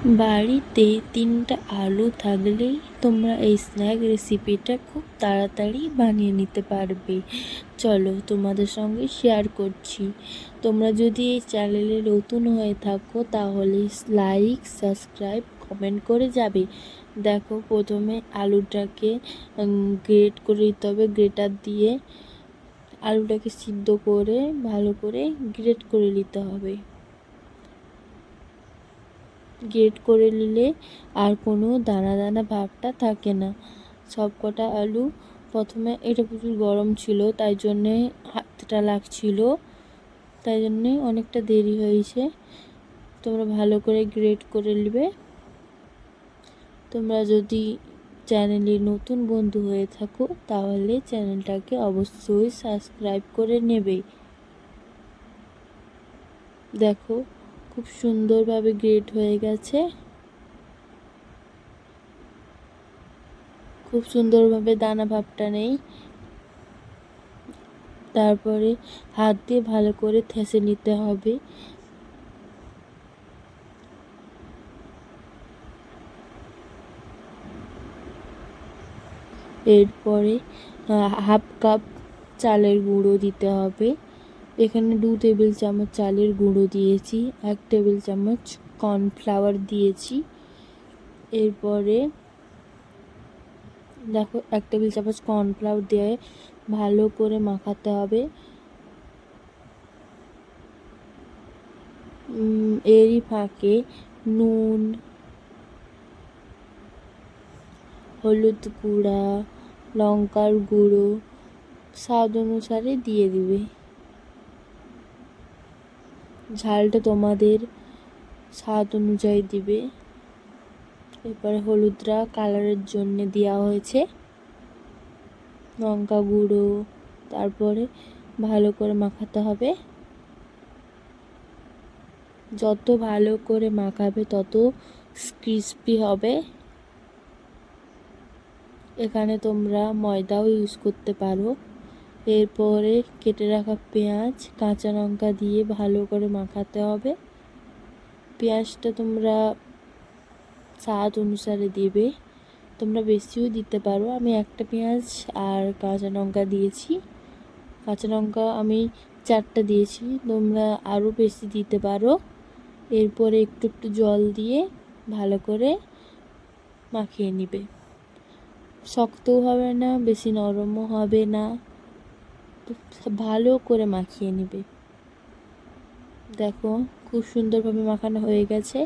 বাড়িতে 3টা আলু থাকলেই তোমরা এই স্ন্যাক রেসিপিটা খুব তাড়াতাড়ি বানিয়ে নিতে পারবে। চলো তোমাদের সঙ্গে শেয়ার করছি। তোমরা যদি এই চ্যানেলে নতুন হয়ে থাকো তাহলে লাইক, সাবস্ক্রাইব, কমেন্ট করে যাবে। দেখো, প্রথমে আলুটাকে গ্রেট করে নিতে হবে। গ্রেটার দিয়ে আলুটাকে সিদ্ধ করে ভালো করে গ্রেট করে নিতে হবে। গ্রেট করে নিলে আর কোনো দানা দানা ভাবটা থাকে না। সব কটা আলু প্রথমে, এটা প্রচুর গরম ছিল তাই জন্যে হাতটা লাগছিল, তাই জন্যে অনেকটা দেরি হয়েছে। তোমরা ভালো করে গ্রেট করে নেবে। তোমরা যদি চ্যানেলে নতুন বন্ধু হয়ে থাকো তাহলে চ্যানেলটাকে অবশ্যই সাবস্ক্রাইব করে নেবে। দেখো, খুব সুন্দরভাবে গ্রেট হয়ে গেছে। খুব সুন্দরভাবে দানা ভাবটা নেই। তারপরে হাত দিয়ে ভালো করে থেসে নিতে হবে। এরপরে হাফ কাপ চালের গুঁড়ো দিতে হবে। এখানে 2 টেবিল চামচ চালের গুঁড়ো দিয়েছি, 1 টেবিল চামচ কর্নফ্লাওয়ার দিয়েছি। এরপরে দেখো, 1 টেবিল চামচ কর্নফ্লাওয়ার দিয়ে ভালো করে মাখাতে হবে। এরই ফাঁকে নুন, হলুদ গুঁড়া, লঙ্কার গুঁড়ো স্বাদ অনুসারে দিয়ে দিবে। ঝালটা তোমাদের স্বাদ অনুযায়ী দিবে। এরপরে হলুদটা কালারের জন্য দেওয়া হয়েছে, লঙ্কা গুঁড়ো। তারপরে ভালো করে মাখাতে হবে। যত ভালো করে মাখাবে তত ক্রিস্পি হবে। এখানে তোমরা ময়দাও ইউজ করতে পারো। এরপরে কেটে রাখা পেঁয়াজ, কাঁচা লঙ্কা দিয়ে ভালো করে মাখাতে হবে। পেঁয়াজটা তোমরা স্বাদ অনুসারে দিবে, তোমরা বেশিও দিতে পারো। আমি একটা পেঁয়াজ আর কাঁচা লঙ্কা দিয়েছি। কাঁচা লঙ্কা আমি 4টা দিয়েছি, তোমরা আরও বেশি দিতে পারো। এরপরে একটু একটু জল দিয়ে ভালো করে মাখিয়ে নিবে। শক্তও হবে না, বেশি নরমও হবে না, ভালো করে মাখিয়ে নিবে। দেখো, খুব সুন্দরভাবে মাখানো হয়ে গেছে।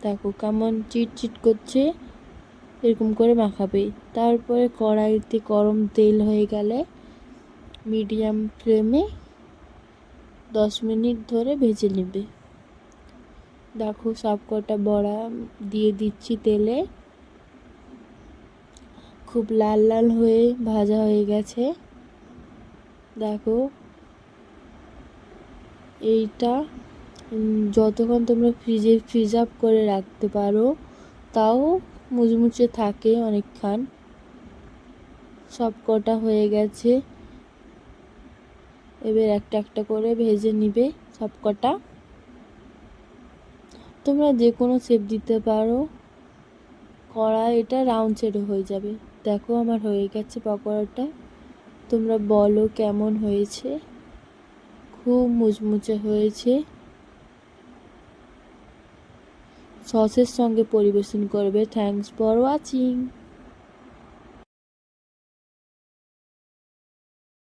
দেখো কেমন চিটচিট করছে, এরকম করে মাখাবে। তারপরে কড়াইতে গরম তেল হয়ে গেলে মিডিয়াম ফ্লেমে 10 মিনিট ধরে ভেজে নেবে। দেখো, সব কটা বড়া দিয়ে দিচ্ছি তেলে। খুব লাল লাল হয়ে ভাজা হয়ে গেছে। দেখো, এইটা যতক্ষণ তোমরা ফ্রিজ আপ করে রাখতে পারো তাও মুচমুচে থাকে অনেকক্ষণ। সব কটা হয়ে গেছে। এবার একটা একটা করে ভেজে নিবে সব কটা। তোমরা যে কোনো শেপ দিতে পারো, কড়াই এটা রাউন্ড শেডে হয়ে যাবে। দেখো, আমার হয়ে গেছে পকোড়াটা। তোমরা বলো কেমন হয়েছে। খুব মুচমুচে হয়েছে। সসের সঙ্গে পরিবেশন করবে। Thanks for watching.